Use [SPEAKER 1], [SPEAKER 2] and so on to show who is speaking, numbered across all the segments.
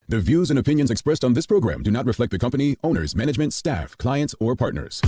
[SPEAKER 1] The views and opinions expressed on this program do not reflect the company, owners, management, staff, clients, or partners.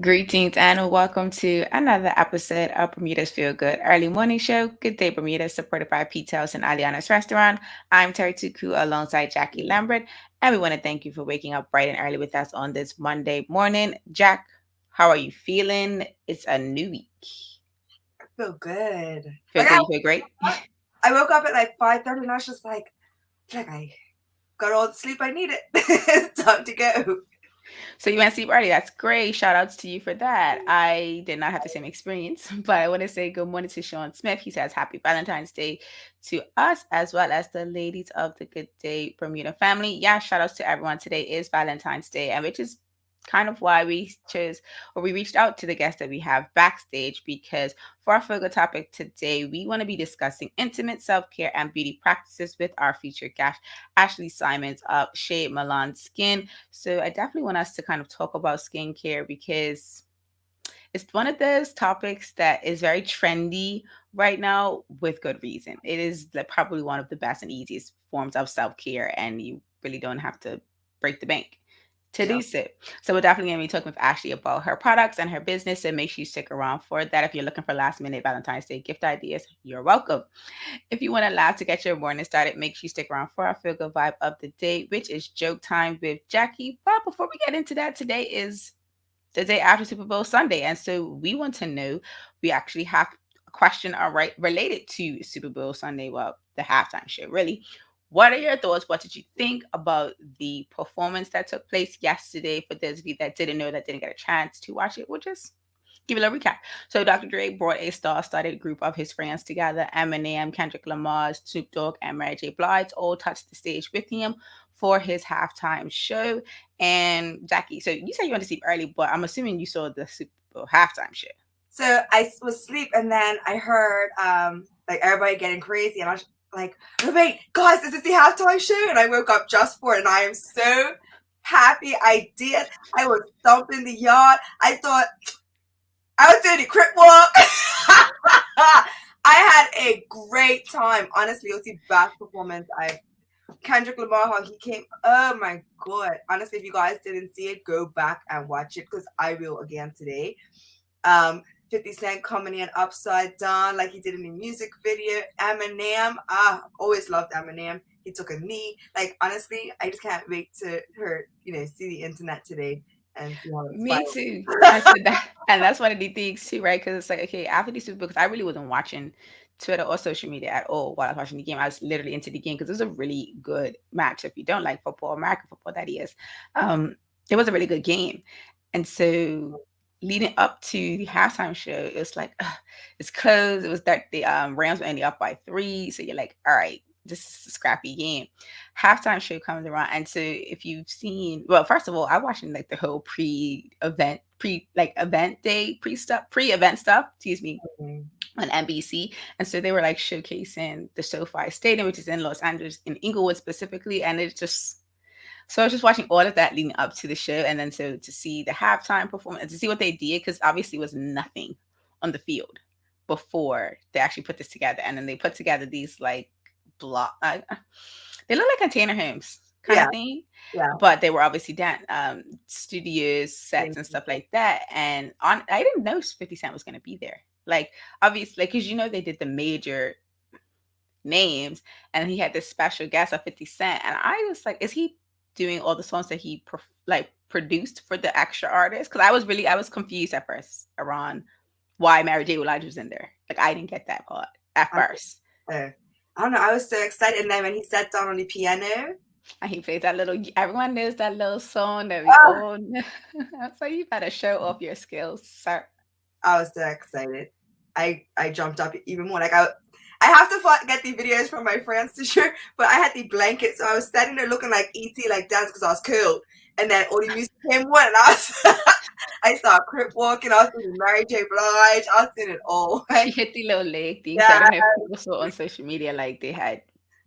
[SPEAKER 2] Greetings and welcome to another episode of Bermuda's Feel Good Early Morning Show. Good day, Bermuda, supported by Pizza's and Aliana's Restaurant. I'm Terri Tuku alongside Jackie Lambert, and we want to thank you for waking up bright and early with us on this Monday morning. Jack, how are you feeling? It's a new week.
[SPEAKER 3] I feel good.
[SPEAKER 2] You feel great?
[SPEAKER 3] I woke up at like 5:30 and I was just like I got all the sleep I needed. It's time to go.
[SPEAKER 2] So you went to sleep early. That's great. Shout outs to you for that. I did not have the same experience, but I want to say good morning to Sean Smith. He says happy Valentine's Day to us as well as the ladies of the Good Day Bermuda family. Yeah, shout outs to everyone. Today is Valentine's Day, and which is kind of why we reached out to the guests that we have backstage, because for our focus topic today, we want to be discussing intimate self-care and beauty practices with our featured guest, Ashleigh Simons of Shea Milan Skin. So I definitely want us to kind of talk about skincare because it's one of those topics that is very trendy right now with good reason. It is probably one of the best and easiest forms of self-care, and you really don't have to break the bank to do so. So we're definitely going to be talking with Ashleigh about her products and her business, and make sure you stick around for that. If you're looking for last minute Valentine's Day gift ideas, you're welcome. If you want to laugh to get your morning started, make sure you stick around for our feel good vibe of the day, which is joke time with Jackie. But before we get into that, today is the day after Super Bowl Sunday, and so we want to know, we actually have a question related to Super Bowl Sunday, well, the halftime show really. What are your thoughts? What did you think about the performance that took place yesterday? For those of you that didn't know, that didn't get a chance to watch it, we'll just give a little recap. So Dr. Dre brought a star-studded group of his friends together. Eminem, Kendrick Lamar, Snoop Dogg, and Mary J. Blige all touched the stage with him for his halftime show. And Jackie, so you said you went to sleep early, but I'm assuming you saw the Super Bowl halftime show.
[SPEAKER 3] So I was asleep and then I heard like everybody getting crazy, and I was like, oh, wait, guys, this is the halftime show. And I woke up just for it, and I am so happy I did. I was stomping the yard. I thought I was doing a crip walk. I had a great time. Honestly, it was the best performance Kendrick Lamar, how he came. Oh my god! Honestly, if you guys didn't see it, go back and watch it, because I will again today. 50 Cent coming in upside down like he did in the music video. Eminem, always loved Eminem. He took a knee. Like, honestly, I just can't wait to see the internet today and see how it's
[SPEAKER 2] Me too. I said that, and that's one of the things too, right? Because it's like, okay, after the Super Bowl, because I really wasn't watching Twitter or social media at all while I was watching the game. I was literally into the game because it was a really good match. If you don't like football, American football, that is, it was a really good game. And so leading up to the halftime show, it was like, it's close. It was that the Rams were only up by 3, so you're like, all right, this is a scrappy game. Halftime show comes around, and so if you've seen, well, first of all, I watched like the whole pre-event stuff, excuse me, on NBC. And so they were like showcasing the SoFi Stadium, which is in Los Angeles, in Inglewood specifically, and it's just, so I was just watching all of that leading up to the show, and then so to see the halftime performance and to see what they did, because obviously it was nothing on the field before they actually put this together, and then they put together these like block, they look like container homes kind of thing, but they were obviously done studios, sets, and stuff like that. And I didn't know 50 Cent was going to be there. Like, obviously, because they did the major names, and he had this special guest of 50 Cent, and I was like, is he doing all the songs that he produced for the extra artists? Because I was confused at first around why Mary J. Blige was in there. Like I didn't get that part at first.
[SPEAKER 3] I don't know. I was so excited, and then when he sat down on the piano,
[SPEAKER 2] and he plays that little. Everyone knows that little song that we all know. So you better show off your skills, sir.
[SPEAKER 3] I was so excited. I jumped up even more. Like I have to get the videos from my friends to share, but I had the blanket, so I was standing there looking like E.T. like dance because I was cool. And then all the music came on, and I started crip walking. I was doing Mary J. Blige. I was doing it all.
[SPEAKER 2] She hit the little leg thing. Yeah. So I don't know if people saw on social media, like they had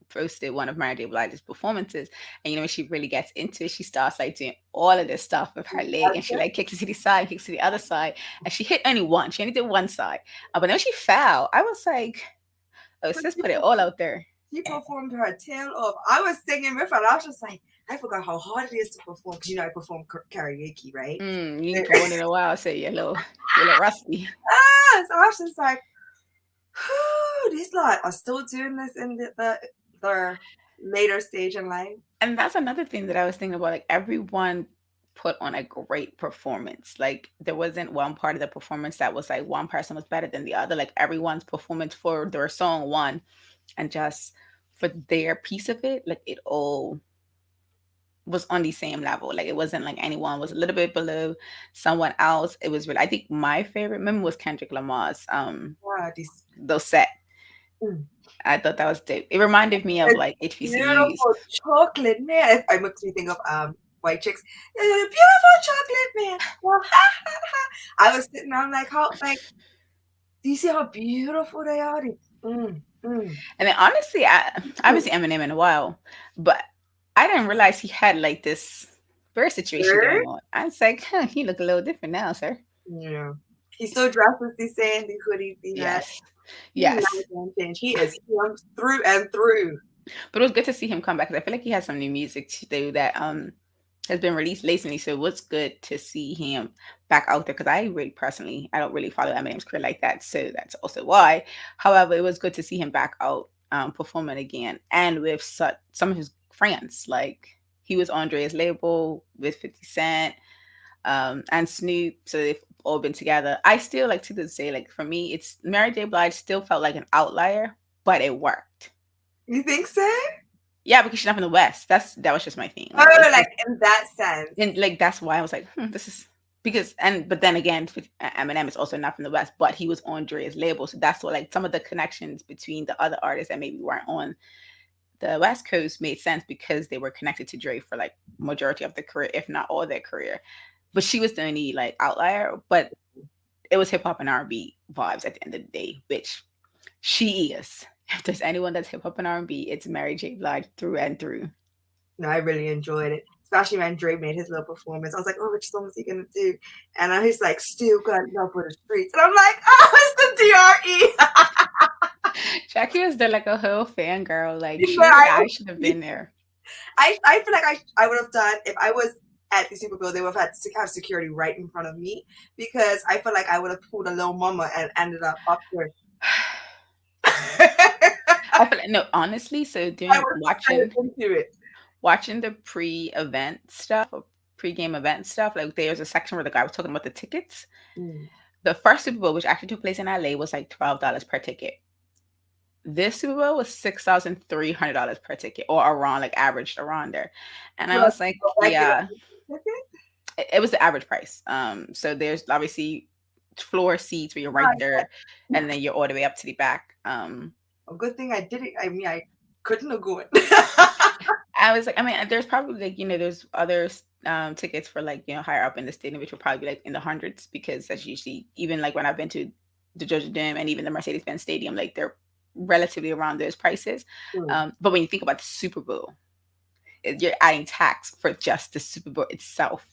[SPEAKER 2] posted one of Mary J. Blige's performances, and when she really gets into it, she starts like doing all of this stuff with her leg, and she like kicks it to the side, kicks to the other side, and she hit only one. She only did one side, but then when she fell, I was like, "Oh, sis, put it all out there."
[SPEAKER 3] She performed her tail off. I was singing with her, and I was just like, I forgot how hard it is to perform, because I perform karaoke, right?
[SPEAKER 2] You ain't performed in a while, so you're a little rusty.
[SPEAKER 3] So I was just like, these lot are still doing this in the later stage in life.
[SPEAKER 2] And that's another thing that I was thinking about. Like everyone put on a great performance. Like there wasn't one part of the performance that was like one person was better than the other. Like everyone's performance for their song won, and just for their piece of it, like it all was on the same level. Like it wasn't like anyone was a little bit below someone else. It was really, I think my favorite member was Kendrick Lamar's those set. I thought that was dope. It reminded me of like HBCUs.
[SPEAKER 3] Beautiful chocolate man. I makes me think of white chicks. Beautiful chocolate man. I was sitting down like, do you see how beautiful they are? And
[SPEAKER 2] then honestly, I haven't seen Eminem in a while, but I didn't realize he had like this birth situation going on. I was like, he look a little different now, sir.
[SPEAKER 3] Yeah. He's still dressed with the sandy hoodie.
[SPEAKER 2] Yes.
[SPEAKER 3] He is through and through.
[SPEAKER 2] But it was good to see him come back, because I feel like he has some new music too that has been released recently. So it was good to see him back out there, because I don't really follow Eminem's career like that. So that's also why. However, it was good to see him back out performing again, and with some of his friends. Like he was on Andre's label with 50 Cent and Snoop. So they've all been together. I still, like, to this day, like for me, it's Mary J. Blige still felt like an outlier, but it worked.
[SPEAKER 3] You think so?
[SPEAKER 2] Yeah, because she's not from the West. That was just my thing.
[SPEAKER 3] Like in that sense.
[SPEAKER 2] And like that's why I was like, this is because but then again, Eminem is also not from the West, but he was on Dre's label. So that's what, like, some of the connections between the other artists that maybe weren't on the West Coast made sense, because they were connected to Dre for like majority of their career, if not all their career. But she was the only like outlier, but it was hip hop and R&B vibes at the end of the day, which she is. If there's anyone that's hip hop and R&B, it's Mary J. Blige through and through.
[SPEAKER 3] No, I really enjoyed it, especially when Dre made his little performance. I was like, oh, which song is he gonna do? And he's like, still got love for the streets, and I'm like, oh, it's the DRE.
[SPEAKER 2] Jacky was there like a whole fangirl. Like, I should have been there.
[SPEAKER 3] I feel like I would have done, if I was at the Super Bowl, they would have had to have security right in front of me, because I feel like I would have pulled a little mama and ended up there.
[SPEAKER 2] I feel like, no, honestly, so watching the pre-event stuff, or pre-game event stuff, like there's a section where the guy was talking about the tickets. The first Super Bowl, which actually took place in LA, was like $12 per ticket. This Super Bowl was $6,300 per ticket, or around, like, averaged around there. And I was like, yeah, it was the average price. So there's obviously floor seats where you're right there, and then you're all the way up to the back.
[SPEAKER 3] A good thing I did it. I mean, I couldn't have gone.
[SPEAKER 2] I was like, I mean, there's probably like, there's other tickets for like, higher up in the stadium, which will probably be like in the hundreds, because that's usually, even like when I've been to the Georgia Dome and even the Mercedes-Benz Stadium, like they're relatively around those prices. But when you think about the Super Bowl, you're adding tax for just the Super Bowl itself.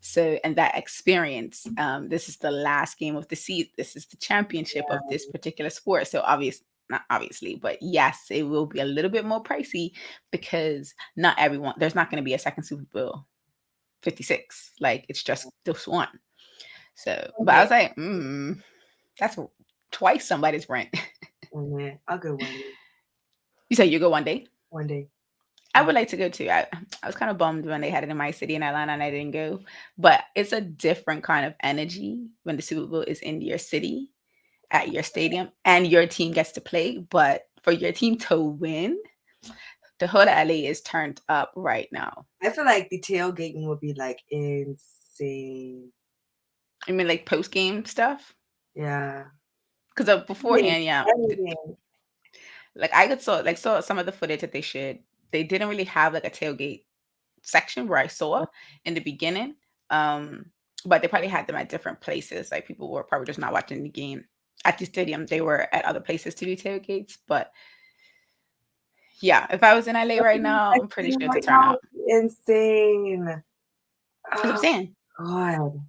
[SPEAKER 2] So, and that experience, this is the last game of the season. This is the championship of this particular sport. So not obviously, but yes, it will be a little bit more pricey, because not everyone, there's not going to be a second Super Bowl 56. Like, it's just this one. So, but I was like, that's twice somebody's rent.
[SPEAKER 3] I'll go one.
[SPEAKER 2] You said you go one day?
[SPEAKER 3] One day.
[SPEAKER 2] I would like to go too. I was kind of bummed when they had it in my city in Atlanta and I didn't go. But it's a different kind of energy when the Super Bowl is in your city at your stadium and your team gets to play. But for your team to win, the whole LA is turned up right now.
[SPEAKER 3] I feel like the tailgating would be like insane.
[SPEAKER 2] I mean, like post game stuff.
[SPEAKER 3] Yeah.
[SPEAKER 2] Because beforehand, yeah.
[SPEAKER 3] Everything.
[SPEAKER 2] Like I saw some of the footage that they shared. They didn't really have like a tailgate section where I saw in the beginning. But they probably had them at different places. Like people were probably just not watching the game at the stadium. They were at other places to do tailgates. But yeah, if I was in LA right now, I'm pretty sure it's a turnout.
[SPEAKER 3] Insane.
[SPEAKER 2] That's what I'm saying.
[SPEAKER 3] God.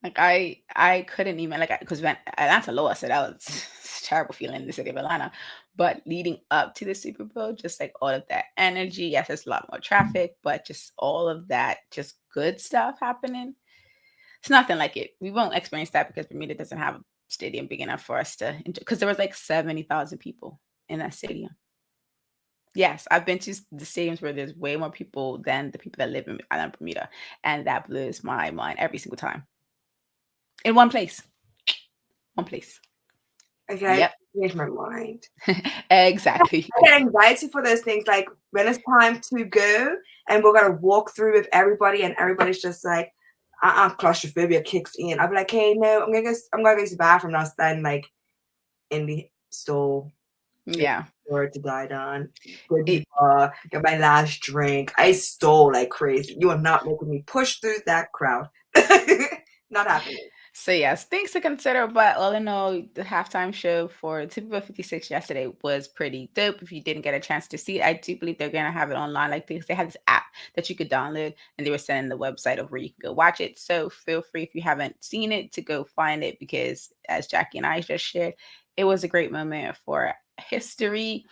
[SPEAKER 2] Like I couldn't even because when Atlanta lost, so that was a terrible feeling in the city of Atlanta. But leading up to the Super Bowl, just like all of that energy, yes, there's a lot more traffic, but just all of that, just good stuff happening. It's nothing like it. We won't experience that because Bermuda doesn't have a stadium big enough for us to enjoy. Because there was like 70,000 people in that stadium. Yes, I've been to the stadiums where there's way more people than the people that live in Island Bermuda, and that blows my mind every single time. In one place.
[SPEAKER 3] Okay,
[SPEAKER 2] yep.
[SPEAKER 3] Change my mind.
[SPEAKER 2] Exactly.
[SPEAKER 3] I get anxiety for those things. Like when it's time to go and we're gonna walk through with everybody, and everybody's just like, claustrophobia kicks in. I'll be like, hey, no, I'm gonna go to the bathroom. And I'll stand like in the stall.
[SPEAKER 2] Yeah.
[SPEAKER 3] Or to die down. Get my last drink. I stole like crazy. You are not making me push through that crowd. Not happening.
[SPEAKER 2] So yes, things to consider, but all in all, the halftime show for EP156 yesterday was pretty dope. If you didn't get a chance to see it, I do believe they're gonna have it online. Like they had this app that you could download, and they were sending the website of where you can go watch it. So feel free if you haven't seen it to go find it, because as Jacky and I just shared, it was a great moment for history,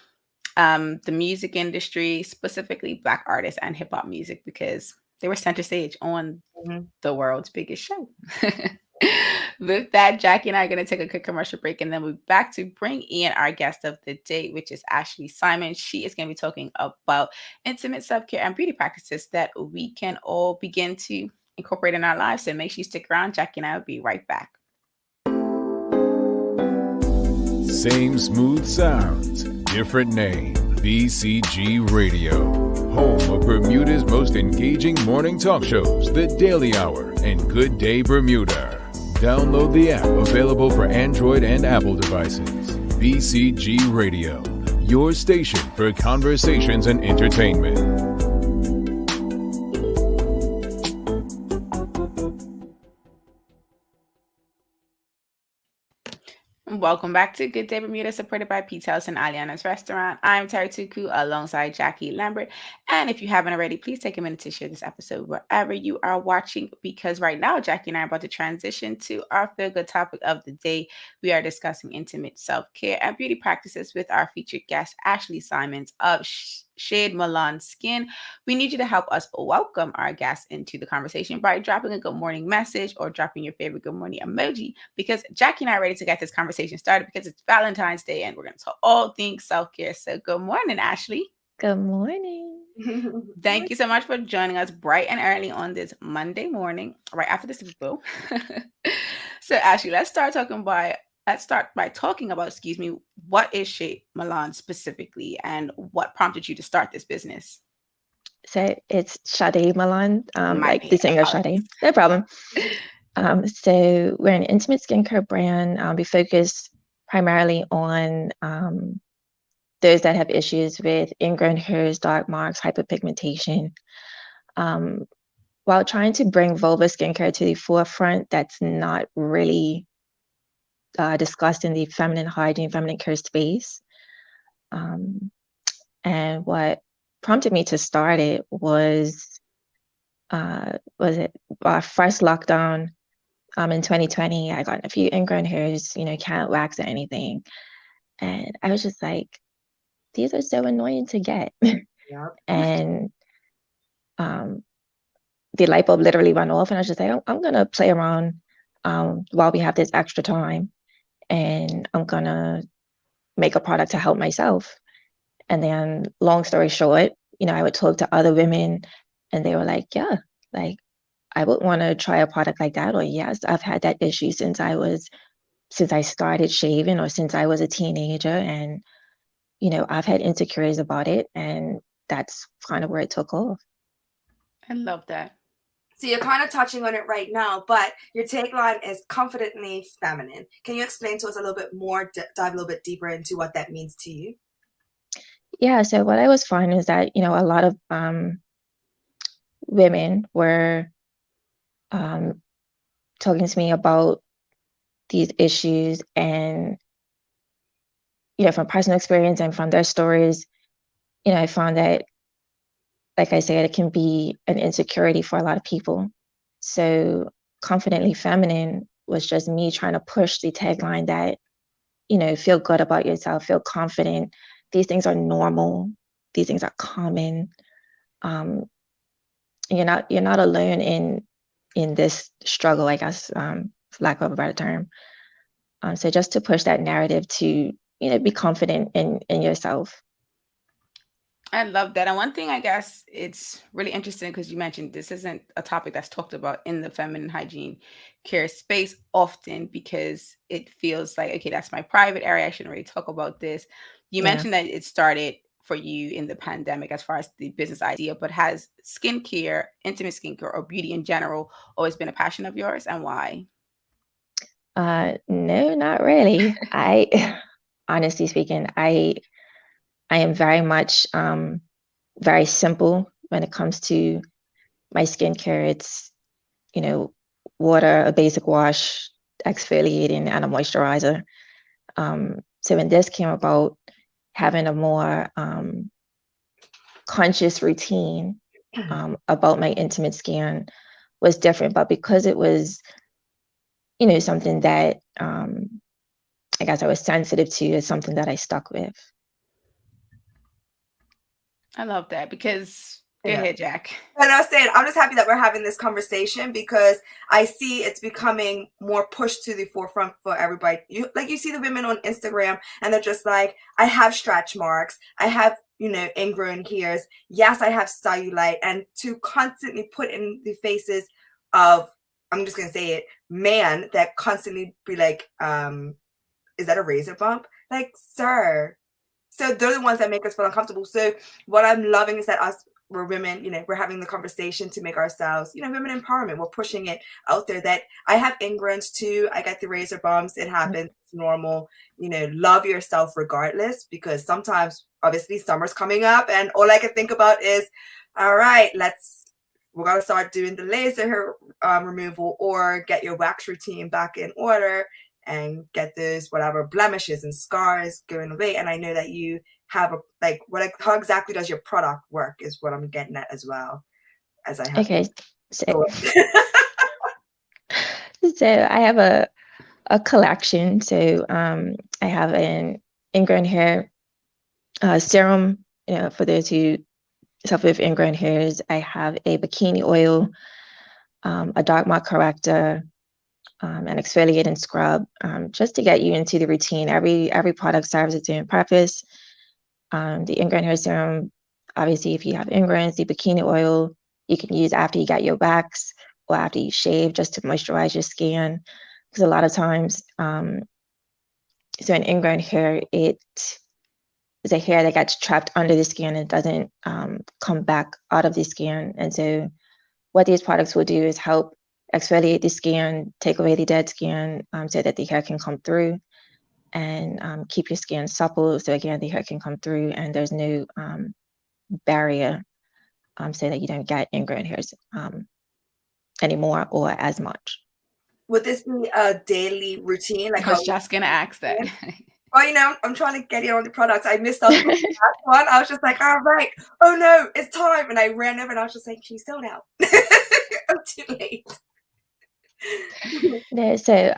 [SPEAKER 2] the music industry, specifically Black artists and hip hop music, because they were center stage on the world's biggest show. With that, Jacky and I are going to take a quick commercial break, and then we'll be back to bring in our guest of the day, which is Ashleigh Simon. She is going to be talking about intimate self-care and beauty practices that we can all begin to incorporate in our lives. So make sure you stick around. Jacky and I will be right back.
[SPEAKER 1] Same smooth sounds, different name. BCG Radio, home of Bermuda's most engaging morning talk shows, The Daily Hour and Good Day Bermuda. Download the app, available for Android and Apple devices. BCG Radio, your station for conversations and entertainment.
[SPEAKER 2] Welcome back to Good Day Bermuda, supported by Pete's House and Aliana's Restaurant. I'm Terri Tuku alongside Jacky Lambert. And if you haven't already, please take a minute to share this episode wherever you are watching, because right now, Jacky and I are about to transition to our feel-good topic of the day. We are discussing intimate self-care and beauty practices with our featured guest, Ashleigh Simon of Shade Milan Skin. We need you to help us welcome our guests into the conversation by dropping a good morning message or dropping your favorite good morning emoji, because Jacky and I are ready to get this conversation started because it's Valentine's Day and we're going to talk all things self-care. So good morning, Ashleigh.
[SPEAKER 4] Good morning.
[SPEAKER 2] Thank you so much for joining us bright and early on this Monday morning, right after the Super Bowl. So Ashleigh, let's start by talking about, what is Shade Milan specifically, and what prompted you to start this business?
[SPEAKER 4] So it's Sade Milan, like the singer Sade. No problem. So we're an intimate skincare brand. We focus primarily on those that have issues with ingrown hairs, dark marks, hyperpigmentation. While trying to bring vulva skincare to the forefront, that's not really discussed in the feminine hygiene, feminine care space. And what prompted me to start it was it our first lockdown in 2020. I got a few ingrown hairs, can't wax or anything. And I was just like, these are so annoying to get.
[SPEAKER 3] Yep.
[SPEAKER 4] And the light bulb literally went off, and I was just like, I'm going to play around while we have this extra time. And I'm going to make a product to help myself. And then long story short, I would talk to other women and they were like, yeah, like I would want to try a product like that. Or yes, I've had that issue since I started shaving or since I was a teenager. And, I've had insecurities about it. And that's kind of where it took off.
[SPEAKER 2] I love that.
[SPEAKER 3] So you're kind of touching on it right now, but your tagline is confidently feminine. Can you explain to us a little bit more, dive a little bit deeper into what that means to you?
[SPEAKER 4] Yeah, so what I was finding is that, a lot of women were talking to me about these issues and, from personal experience and from their stories, I found that, like I said, it can be an insecurity for a lot of people. So confidently feminine was just me trying to push the tagline that, feel good about yourself, feel confident. These things are normal. These things are common. You're not alone in this struggle, I guess, for lack of a better term. So just to push that narrative to, be confident in yourself.
[SPEAKER 2] I love that. And one thing, I guess it's really interesting because you mentioned this isn't a topic that's talked about in the feminine hygiene care space often because it feels like, okay, that's my private area. I shouldn't really talk about this. You mentioned that it started for you in the pandemic as far as the business idea, but has skincare, intimate skincare, or beauty in general always been a passion of yours, and why?
[SPEAKER 4] No, not really. Honestly speaking, I am very much very simple when it comes to my skincare. It's, water, a basic wash, exfoliating, and a moisturizer. So when this came about, having a more conscious routine about my intimate skin was different. But because it was, something that I guess I was sensitive to, is something that I stuck with.
[SPEAKER 2] I love that because go ahead, Jack.
[SPEAKER 3] And I was saying, I'm just happy that we're having this conversation because I see it's becoming more pushed to the forefront for everybody. You see the women on Instagram and they're just like, I have stretch marks. I have, ingrown hairs. Yes, I have cellulite. And to constantly put in the faces of, I'm just going to say it, man that constantly be like, is that a razor bump? Like, sir. So they're the ones that make us feel uncomfortable. So what I'm loving is that we're women, we're having the conversation to make ourselves, women empowerment. We're pushing it out there that I have ingrowns too. I got the razor bumps. It happens. It's normal. Love yourself regardless, because sometimes obviously summer's coming up and all I can think about is, all right, we're going to start doing the laser hair removal or get your wax routine back in order and get those whatever blemishes and scars going away. And I know that you have how exactly does your product work is what I'm getting at as well. As I have.
[SPEAKER 4] Okay. So I have a collection. So I have an ingrown hair serum, for those who suffer with ingrown hairs. I have a bikini oil, a dark mark corrector, an exfoliating scrub, just to get you into the routine. Every product serves its own purpose. The ingrown hair serum, obviously, if you have ingrowns, the bikini oil you can use after you get your wax or after you shave, just to moisturize your skin. Because a lot of times, so an ingrown hair, it is a hair that gets trapped under the skin and doesn't come back out of the skin. And so what these products will do is help exfoliate the skin, take away the dead skin, so that the hair can come through, and keep your skin supple. So again, the hair can come through and there's no barrier, so that you don't get ingrown hairs anymore or as much.
[SPEAKER 3] Would this be a daily routine?
[SPEAKER 2] I was just going to ask that.
[SPEAKER 3] Well, I'm trying to get in on the products. I missed out on the last one. I was just like, all right, oh no, it's time. And I ran over and I was just like, she's still out. I'm too late.
[SPEAKER 4] No, so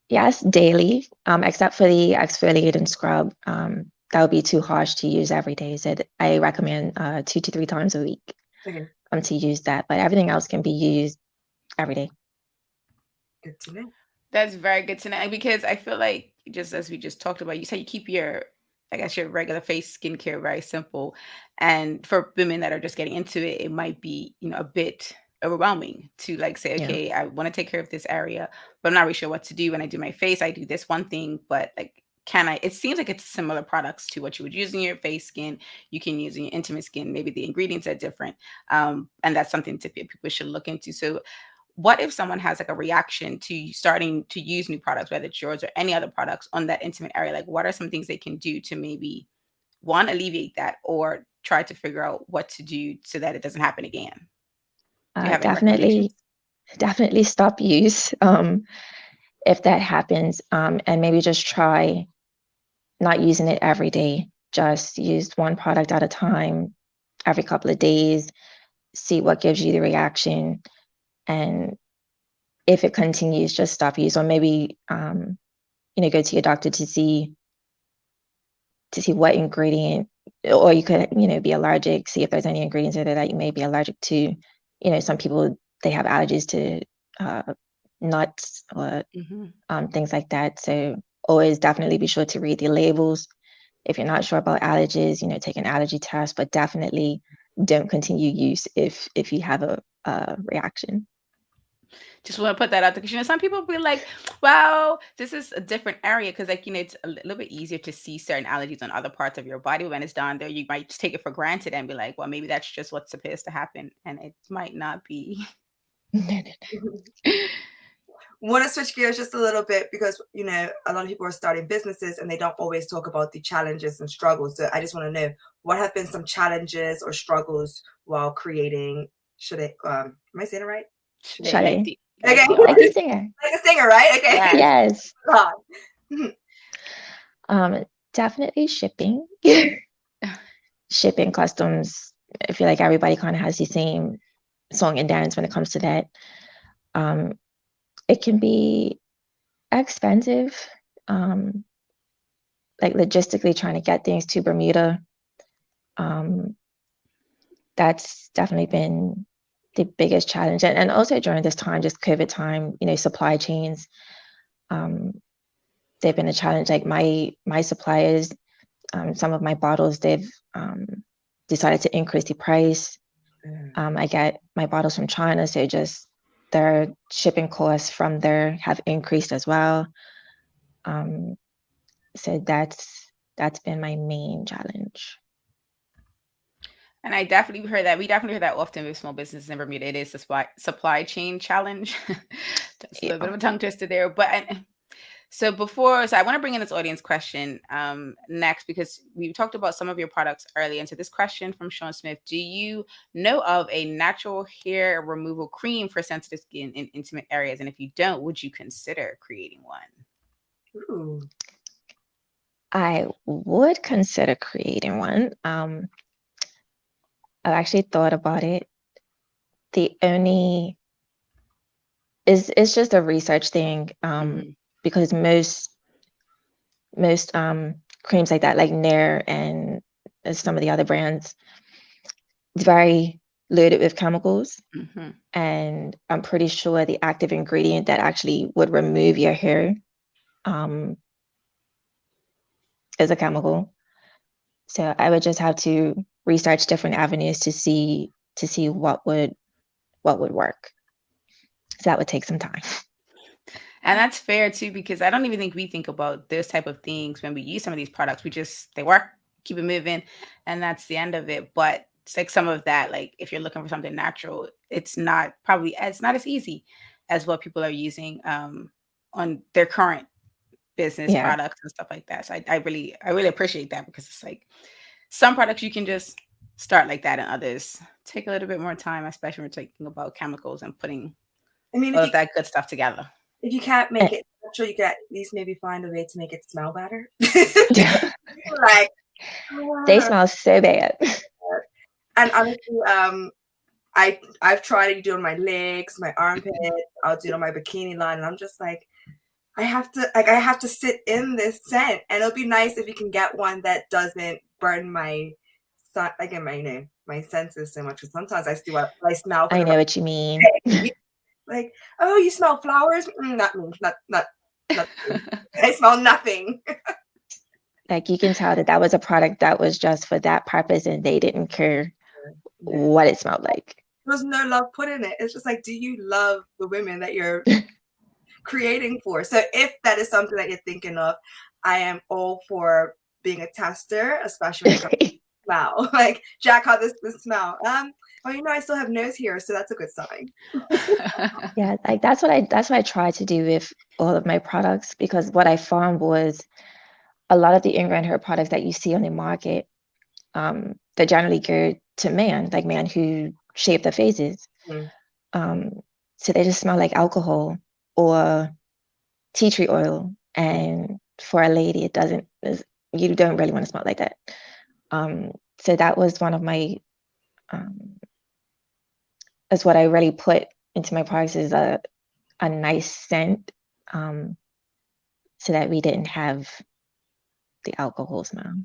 [SPEAKER 4] yes, daily, except for the exfoliating scrub. That would be too harsh to use every day. So I recommend 2 to 3 times a week to use that. But everything else can be used every day.
[SPEAKER 3] Good to know.
[SPEAKER 2] That's very good to know, because I feel like, just as we just talked about, you said you keep your I guess your regular face skincare, very simple. And for women that are just getting into it, it might be, a bit overwhelming to like say,
[SPEAKER 4] Yeah.
[SPEAKER 2] okay, I want to take care of this area, but I'm not really sure what to do when I do my face. I do this one thing, but like, can I? It seems like it's similar products to what you would use in your face skin. You can use in your intimate skin. Maybe the ingredients are different, and that's something to people should look into. So, what if someone has like a reaction to starting to use new products, whether it's yours or any other products on that intimate area? Like, what are some things they can do to maybe one, alleviate that, or try to figure out what to do so that it doesn't happen again? Do you have any recommendations?
[SPEAKER 4] Definitely stop use if that happens, and maybe just try not using it every day. Just use one product at a time, every couple of days, see what gives you the reaction. And if it continues, just stop use, or maybe, go to your doctor to see what ingredient, or you could, be allergic, see if there's any ingredients in there that you may be allergic to. Some people, they have allergies to nuts or things like that. So always definitely be sure to read the labels. If you're not sure about allergies, take an allergy test, but definitely don't continue use if you have a reaction.
[SPEAKER 2] Just want to put that out there because some people be like, well, this is a different area because like it's a little bit easier to see certain allergies on other parts of your body. When it's down there, you might just take it for granted and be like, well, maybe that's just what's supposed to happen, and it might not be.
[SPEAKER 3] Want to switch gears just a little bit because a lot of people are starting businesses and they don't always talk about the challenges and struggles. So I just want to know, what have been some challenges or struggles while creating am I saying it right?
[SPEAKER 4] Sade.
[SPEAKER 3] Okay.
[SPEAKER 4] Like a singer.
[SPEAKER 3] Like a singer, right? Okay.
[SPEAKER 4] Yes.
[SPEAKER 3] God.
[SPEAKER 4] Definitely shipping. Shipping, customs. I feel like everybody kind of has the same song and dance when it comes to that. It can be expensive, like logistically trying to get things to Bermuda. That's definitely been the biggest challenge. And also during this time, just COVID time, supply chains, they've been a challenge. Like my suppliers, some of my bottles, they've decided to increase the price. I get my bottles from China, so just their shipping costs from there have increased as well. So that's been my main challenge.
[SPEAKER 2] And I definitely heard that. We definitely heard that often with small businesses in Bermuda. It is a supply chain challenge. That's a little bit of a tongue twister there. But so I want to bring in this audience question next, because we talked about some of your products earlier. And so this question from Sean Smith: do you know of a natural hair removal cream for sensitive skin in intimate areas? And if you don't, would you consider creating one?
[SPEAKER 3] Ooh.
[SPEAKER 4] I would consider creating one. I've actually thought about it. It's just a research thing, because most creams like that, like Nair and some of the other brands, it's very loaded with chemicals. And I'm pretty sure the active ingredient that actually would remove your hair is a chemical. So I would just have to research different avenues to see what would work. So that would take some time.
[SPEAKER 2] And that's fair too, because I don't even think we think about those type of things when we use some of these products. They work, keep it moving, and that's the end of it. But it's like some of that, like if you're looking for something natural, it's not as easy as what people are using on their current business products and stuff like that. So I really appreciate that, because it's like some products you can just start like that, and others take a little bit more time, especially when we're talking about chemicals and putting all of that good stuff together.
[SPEAKER 3] If you can't make it natural, you can at least maybe find a way to make it smell better. Like
[SPEAKER 4] they smell so bad.
[SPEAKER 3] And honestly, I've tried to do it on my legs, my armpits. I'll do it on my bikini line, and I'm just like, I have to sit in this scent, and it'll be nice if you can get one that doesn't burn my senses so much. Because sometimes I smell.
[SPEAKER 4] I know what you mean.
[SPEAKER 3] Like, oh, you smell flowers? Not me. Not. I smell nothing.
[SPEAKER 4] Like you can tell that was a product that was just for that purpose, and they didn't care what it smelled like.
[SPEAKER 3] There's no love put in it. It's just like, do you love the women that you're creating for? So if that is something that you're thinking of, I am all for being a tester, especially when it comes to smell. Like, Jack, how does this smell? Well, I still have nose here, so that's a good sign.
[SPEAKER 4] Yeah, like that's what I try to do with all of my products, because what I found was a lot of the ingredient hair products that you see on the market, they're generally geared to men who shave their faces. So they just smell like alcohol or tea tree oil. And for a lady, you don't really want to smell like that. So that was one of my, that's what I really put into my products, is a nice scent, so that we didn't have the alcohol smell.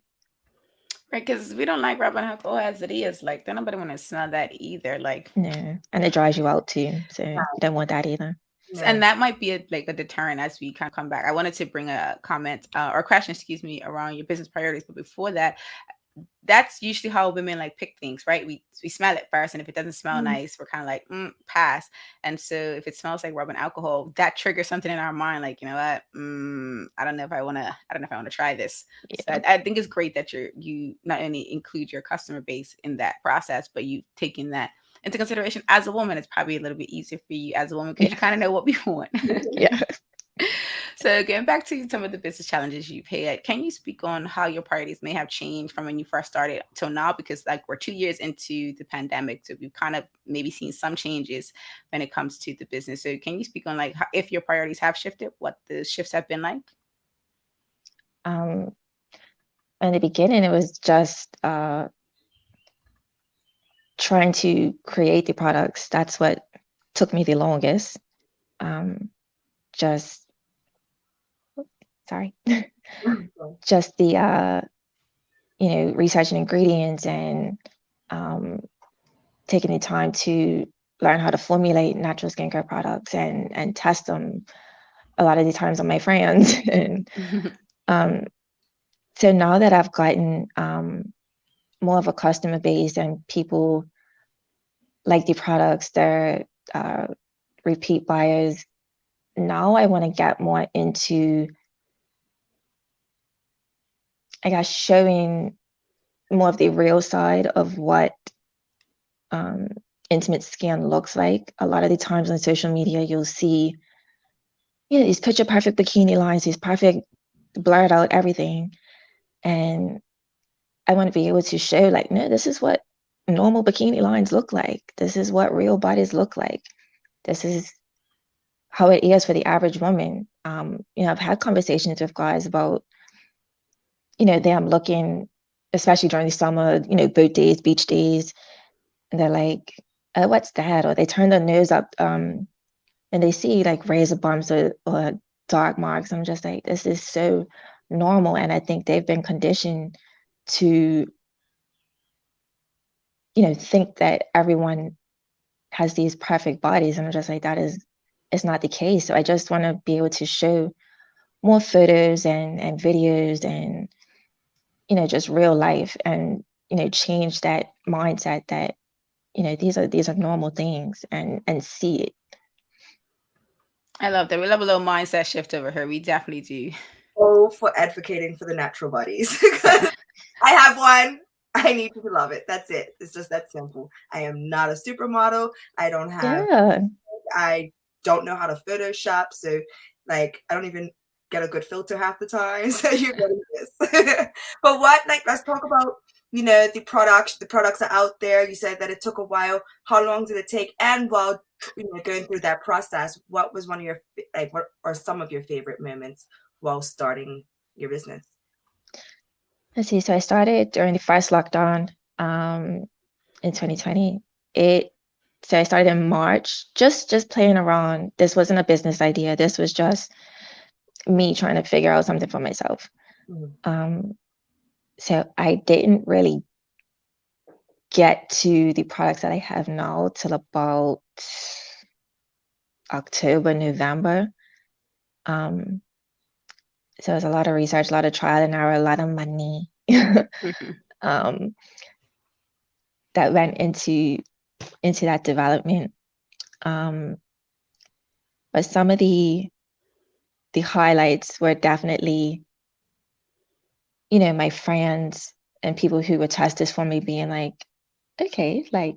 [SPEAKER 2] Right, because we don't like rubbing alcohol as it is. Like, then nobody want to smell that either. Like,
[SPEAKER 4] no, and it dries you out too, so you don't want that either.
[SPEAKER 2] And that might be a deterrent as we kind of come back. I wanted to bring a comment or question, around your business priorities, but before that, that's usually how women pick things, right? We smell it first, and if it doesn't smell nice, we're kind of like pass. And so if it smells like rubbing alcohol, that triggers something in our mind, like, you know what, I don't know if I want to try this. Yeah. So I think it's great that you not only include your customer base in that process, but you taking that into consideration. As a woman, it's probably a little bit easier for you as a woman, because you kind of know what we want.
[SPEAKER 4] Yeah.
[SPEAKER 2] So getting back to some of the business challenges you've had, can you speak on how your priorities may have changed from when you first started till now? Because we're 2 years into the pandemic, so we've kind of maybe seen some changes when it comes to the business. So can you speak on how, if your priorities have shifted, what the shifts have been like?
[SPEAKER 4] In the beginning, it was just trying to create the products. That's what took me the longest. Just the researching ingredients and taking the time to learn how to formulate natural skincare products and test them a lot of the times on my friends. And so now that I've gotten more of a customer base and people like the products, they're repeat buyers, now I want to get more into, I guess, showing more of the real side of what intimate skin looks like. A lot of the times on social media, you'll see, these picture perfect bikini lines, these perfect blurred out everything. And I want to be able to show, no, this is what normal bikini lines look like. This is what real bodies look like. This is how it is for the average woman. I've had conversations with guys about, them looking, especially during the summer, boat days, beach days, and they're like, what's that? Or they turn their nose up and they see razor bumps or dark marks. I'm just like, this is so normal. And I think they've been conditioned to, think that everyone has these perfect bodies. And I'm just like, it's not the case. So I just want to be able to show more photos and videos and, just real life, and, change that mindset that, these are normal things, and see it.
[SPEAKER 2] I love that. We love a little mindset shift over here. We definitely do.
[SPEAKER 3] Oh, for advocating for the natural bodies. I have one. I need to love it. That's it. It's just that simple. I am not a supermodel. I don't have, I don't know how to Photoshop. So I don't even get a good filter half the time. So you're getting this. But let's talk about, the products are out there. You said that it took a while. How long did it take? And while, going through that process, what was one of your, what are some of your favorite moments while starting your business?
[SPEAKER 4] Let's see. So I started during the first lockdown in 2020. So I started in March, just playing around. This wasn't a business idea. This was just me trying to figure out something for myself. So I didn't really get to the products that I have now till about October, November. So it was a lot of research, a lot of trial and error, a lot of money that went into that development. But some of the highlights were definitely, you know, my friends and people who would test this for me being like, okay, like,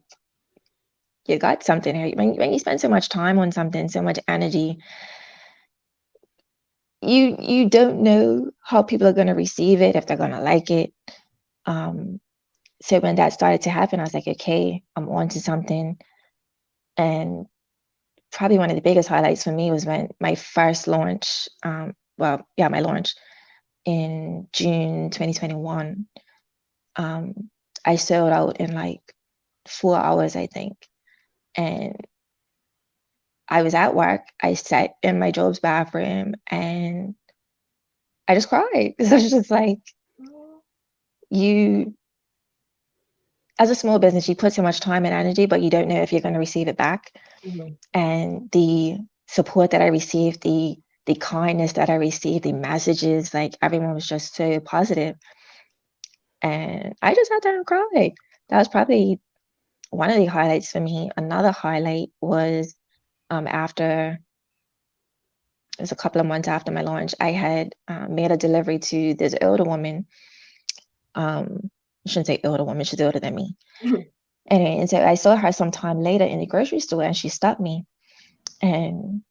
[SPEAKER 4] you got something here. When you spend so much time on something, so much energy, you don't know how people are going to receive it, if they're going to like it. So when that started to happen, I was like, okay, I'm onto something. And probably one of the biggest highlights for me was when my first launch, my launch in June 2021, I sold out in like 4 hours, I think. And I was at work. I sat in my Job's bathroom and I just cried because I was just like, you, as a small business, you put so much time and energy, but you don't know if you're going to receive it back. And the support that I received, the kindness that I received, the messages, like everyone was just so positive. And I just sat there and cried. That was probably one of the highlights for me. Another highlight was after, it was a couple of months after my launch, I had made a delivery to this older woman. I shouldn't say older woman, she's older than me. And so I saw her sometime later in the grocery store and she stopped me and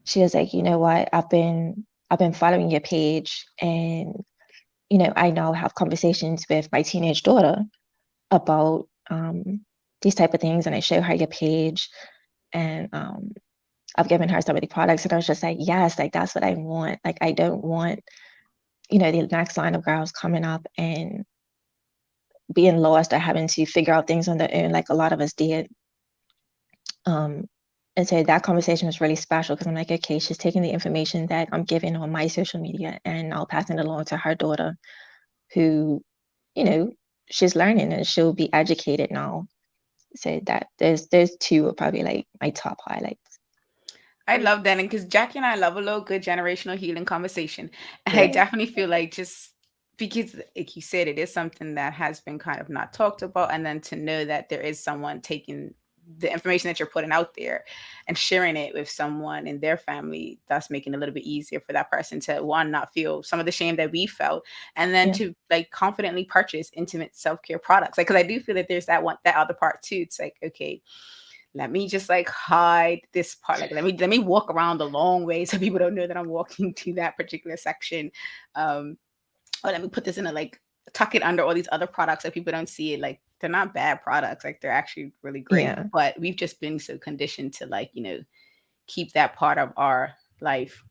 [SPEAKER 4] she was like, you know what, I've been following your page and, you know, I now have conversations with my teenage daughter about these type of things. And I show her your page and I've given her some of the products and I was just like, yes, like that's what I want. Like, I don't want, you know, the next line of girls coming up and being lost or having to figure out things on their own like a lot of us did. And so that conversation was really special because I'm like, okay, she's taking the information that I'm giving on my social media and I'll pass it along to her daughter who, you know, she's learning and she'll be educated now. So that there's two of probably like my top highlights.
[SPEAKER 2] I love that. And because Jacky and I love a little good generational healing conversation. And I definitely feel like just because, like you said, it is something that has been kind of not talked about. And then to know that there is someone taking the information that you're putting out there and sharing it with someone in their family, that's making it a little bit easier for that person to, one, not feel some of the shame that we felt, and then to like confidently purchase intimate self-care products. Like, because I do feel that there's that other part too. It's like, okay, let me just like hide this part. Like, let me walk around the long way so people don't know that I'm walking to that particular section. Or let me put this in a like tuck it under all these other products so people don't see it. Like, they're not bad products. Like, they're actually really great. But we've just been so conditioned to like, you know, keep that part of our life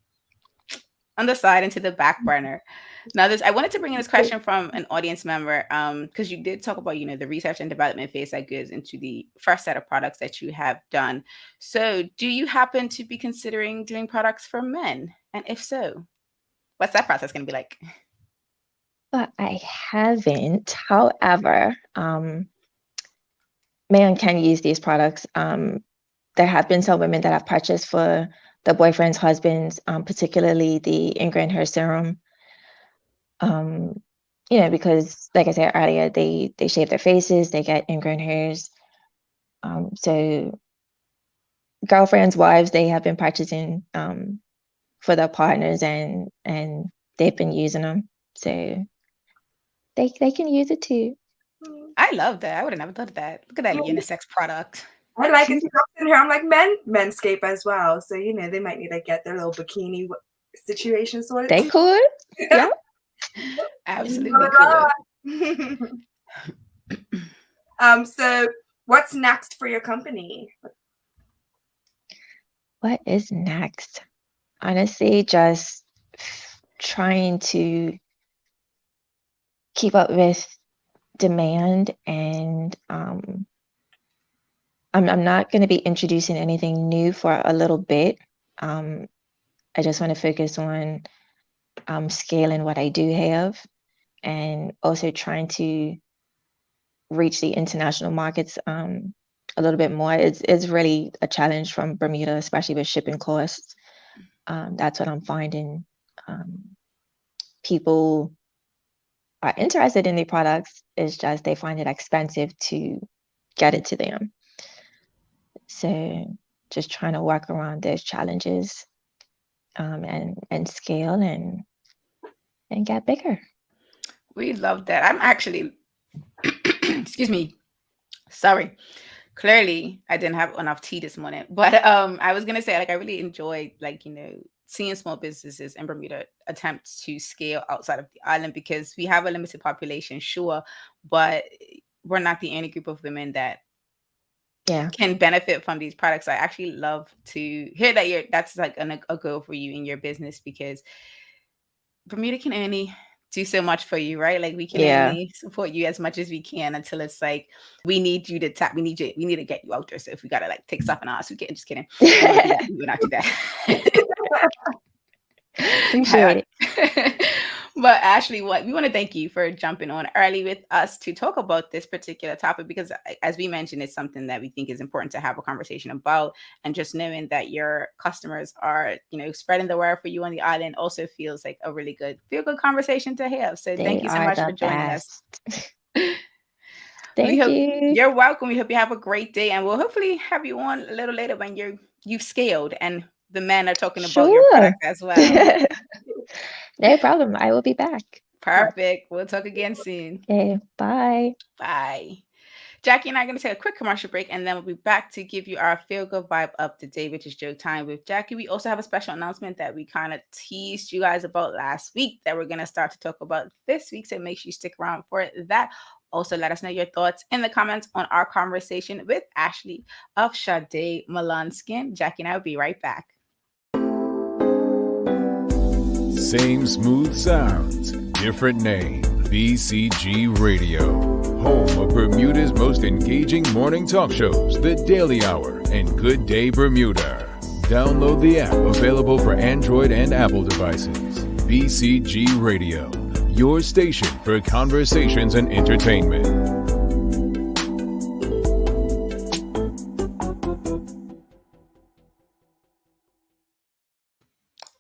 [SPEAKER 2] on the side into the back burner. Now, I wanted to bring in this question from an audience member, because you did talk about, you know, the research and development phase that goes into the first set of products that you have done. So do you happen to be considering doing products for men? And if so, what's that process going to be like?
[SPEAKER 4] But I haven't. However, men can use these products. There have been some women that have purchased for their boyfriends, husbands, particularly the ingrown hair serum. You know, because like I said earlier, they shave their faces, they get ingrown hairs. So girlfriends, wives, they have been purchasing for their partners and they've been using them. So they can use it too.
[SPEAKER 2] I love that. I would have never thought of that. Look at that unisex product.
[SPEAKER 3] I like it in here. I'm like menscape as well. So, you know, they might need to get their little bikini situation sorted.
[SPEAKER 4] They could. Yeah.
[SPEAKER 2] Absolutely could.
[SPEAKER 3] So what's next for your company?
[SPEAKER 4] What is next? Honestly, just trying to keep up with demand, and I'm not going to be introducing anything new for a little bit. I just want to focus on scaling what I do have and also trying to reach the international markets a little bit more. It's really a challenge from Bermuda, especially with shipping costs. That's what I'm finding people are interested in the products. It's just they find it expensive to get it to them. So just trying to work around those challenges and scale and get bigger.
[SPEAKER 2] We love that. I'm actually, excuse me, sorry. Clearly, I didn't have enough tea this morning, but I was gonna say, like, I really enjoyed, like, seeing small businesses in Bermuda attempt to scale outside of the island, because we have a limited population, sure, but we're not the only group of women that can benefit from these products. I actually love to hear that that's like a goal for you in your business, because Bermuda can only do so much for you, right? Like, we can only support you as much as we can until it's like, we need you to tap, we need to get you out there. So if we gotta like take stuff in us, we can. Just kidding. We will not do that.
[SPEAKER 4] Appreciate it.
[SPEAKER 2] But Ashleigh, we want to thank you for jumping on early with us to talk about this particular topic, because as we mentioned, it's something that we think is important to have a conversation about. And just knowing that your customers are, spreading the word for you on the island also feels like a really good conversation to have. So thank you so much for joining us.
[SPEAKER 4] Thank you.
[SPEAKER 2] You're welcome. We hope you have a great day, and we'll hopefully have you on a little later when you've scaled and the men are talking about your product as well.
[SPEAKER 4] No problem. I will be back.
[SPEAKER 2] Perfect. We'll talk again soon.
[SPEAKER 4] Okay. Bye.
[SPEAKER 2] Bye. Jacky and I are going to take a quick commercial break, and then we'll be back to give you our Feel Good Vibe up to date, which is Joke Time with Jacky. We also have a special announcement that we kind of teased you guys about last week that we're going to start to talk about this week. So make sure you stick around for that. Also, let us know your thoughts in the comments on our conversation with Ashleigh of Sade Milan Skin. Jacky and I will be right back.
[SPEAKER 1] Same smooth sounds, different name. BCG Radio, home of Bermuda's most engaging morning talk shows, The Daily Hour and Good Day Bermuda. Download the app, available for Android and Apple devices. BCG Radio, your station for conversations and entertainment.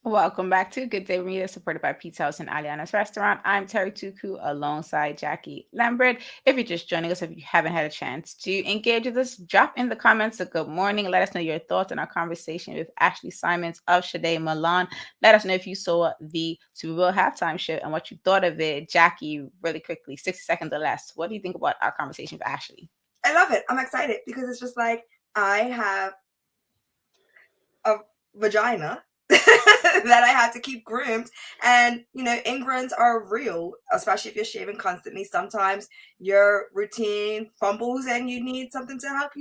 [SPEAKER 2] Welcome back to Good Day Bermuda, supported by Pizza House and Aliana's Restaurant. I'm Terri Tuku alongside Jacky Lambert. If you're just joining us, if you haven't had a chance to engage with us, drop in the comments a good morning. Let us know your thoughts on our conversation with Ashleigh Simons of Sade Milan. Let us know if you saw the Super Bowl halftime show and what you thought of it. Jacky, really quickly, 60 seconds or less. What do you think about our conversation with Ashleigh?
[SPEAKER 3] I love it. I'm excited because it's just like, I have a vagina that I have to keep groomed, and ingrowns are real, especially if you're shaving constantly. Sometimes your routine fumbles and you need something to help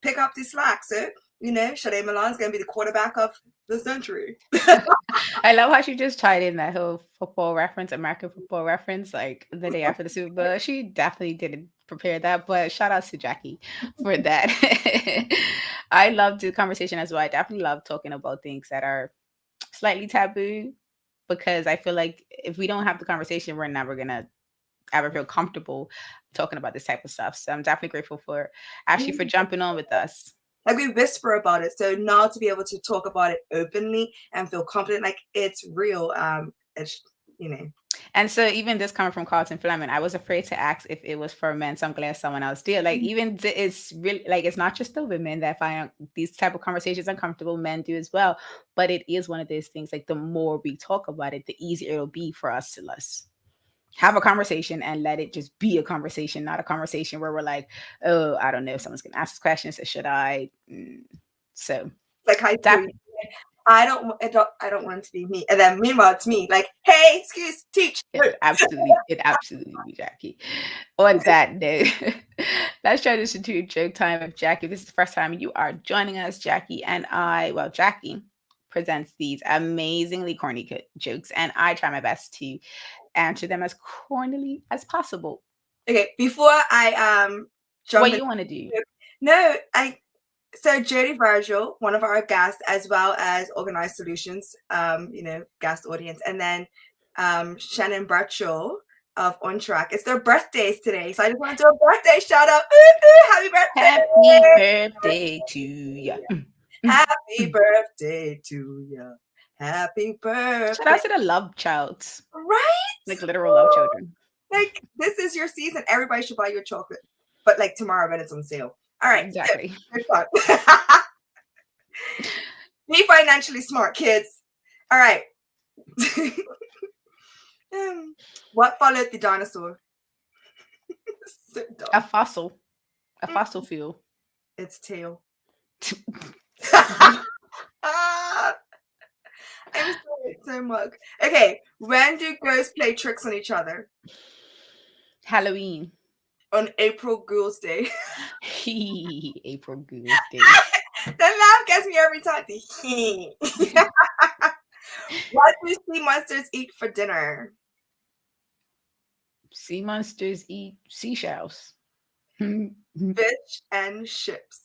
[SPEAKER 3] pick up the slack. So Sade Milan's gonna be the quarterback of the century.
[SPEAKER 2] I love how she just tied in that whole football reference, American football reference, like the day after the Super Bowl. She definitely didn't prepare that, but shout out to Jacky for that. I loved the conversation as well. I definitely love talking about things that are slightly taboo, because I feel like if we don't have the conversation, we're never gonna ever feel comfortable talking about this type of stuff. So I'm definitely grateful for Ashleigh for jumping on with us.
[SPEAKER 3] Like, we whisper about it, so now to be able to talk about it openly and feel confident, like it's real, it's
[SPEAKER 2] And so even this coming from Carlton Fleming, I was afraid to ask if it was for men, so I'm glad someone else did. Like, even it's really like, it's not just the women that find these type of conversations uncomfortable, men do as well. But it is one of those things, like, the more we talk about it, the easier it'll be for us to have a conversation and let it just be a conversation, not a conversation where we're like, oh, I don't know if someone's gonna ask this question, so should I? So
[SPEAKER 3] like, I don't want it to be me, and then meanwhile it's me, like, hey, excuse, teach.
[SPEAKER 2] It absolutely be Jacky. On that note, let's transition to Joke Time with Jacky. If this is the first time you are joining us, Jacky presents these amazingly corny jokes, and I try my best to answer them as cornily as possible.
[SPEAKER 3] Okay, before I jump
[SPEAKER 2] what you want to do?
[SPEAKER 3] So Jody Virgil, one of our guests, as well as Organized Solutions, guest audience, and then Shannon Bradshaw of On Track. It's their birthdays today, so I just want to do a birthday shout out. Happy birthday!
[SPEAKER 2] Happy birthday to you.
[SPEAKER 3] Happy birthday to you. Happy birthday.
[SPEAKER 2] Shout out to the love childs.
[SPEAKER 3] Right?
[SPEAKER 2] Like literal love children.
[SPEAKER 3] Like, this is your season. Everybody should buy you a chocolate. But like tomorrow when it's on sale. All right.
[SPEAKER 2] Exactly.
[SPEAKER 3] Be financially smart, kids. All right. What followed the dinosaur? So dumb.
[SPEAKER 2] A fossil. A fossil fuel.
[SPEAKER 3] Its tail. I'm so mug. Okay, when do ghosts play tricks on each other?
[SPEAKER 2] Halloween.
[SPEAKER 3] On April Ghoul's Day.
[SPEAKER 2] April Ghoul's Day.
[SPEAKER 3] That laugh gets me every time. What do sea monsters eat for dinner?
[SPEAKER 2] Sea monsters eat seashells.
[SPEAKER 3] Fish and ships.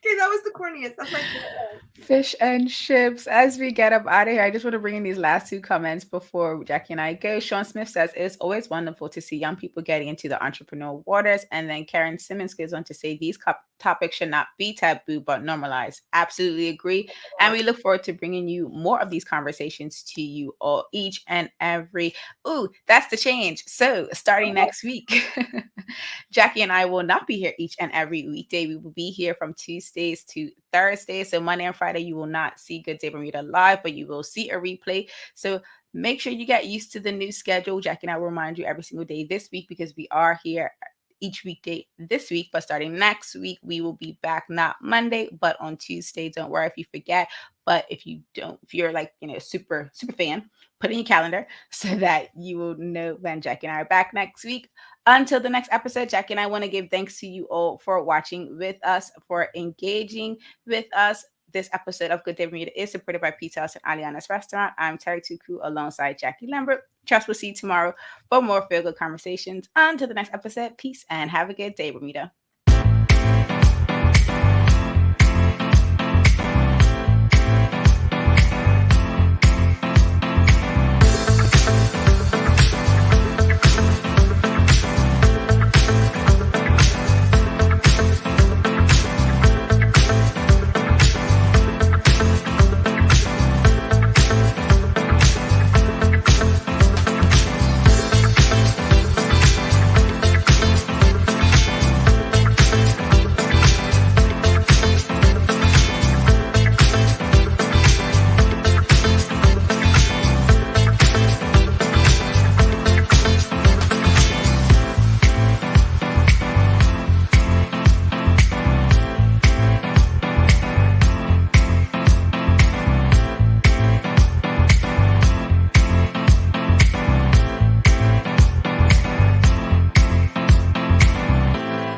[SPEAKER 3] Okay, that was the corniest. That's my favorite.
[SPEAKER 2] Fish and ships. As we get up out of here, I just want to bring in these last two comments before Jacky and I go. Sean Smith says, it's always wonderful to see young people getting into the entrepreneurial waters. And then Karen Simmons goes on to say, these topics should not be taboo, but normalized. Absolutely agree. And we look forward to bringing you more of these conversations to you all each and every. Ooh, that's the change. So starting next week, Jacky and I will not be here each and every weekday. We will be here from Tuesdays to Thursdays. So Monday and Friday, you will not see Good Day Bermuda live, but you will see a replay. So make sure you get used to the new schedule. Jacky and I will remind you every single day this week because we are here each weekday this week, but starting next week, we will be back not Monday, but on Tuesday. Don't worry if you forget. But if you don't, if you're like, super fan, put in your calendar so that you will know when Jacky and I are back next week. Until the next episode, Jacky and I want to give thanks to you all for watching with us, for engaging with us. This episode of Good Day Bermuda is supported by Pizza House and Aliana's Restaurant. I'm Terri Tuku alongside Jacky Lambert. Trust we'll see you tomorrow for more feel-good conversations. Until the next episode, peace and have a good day, Bermuda.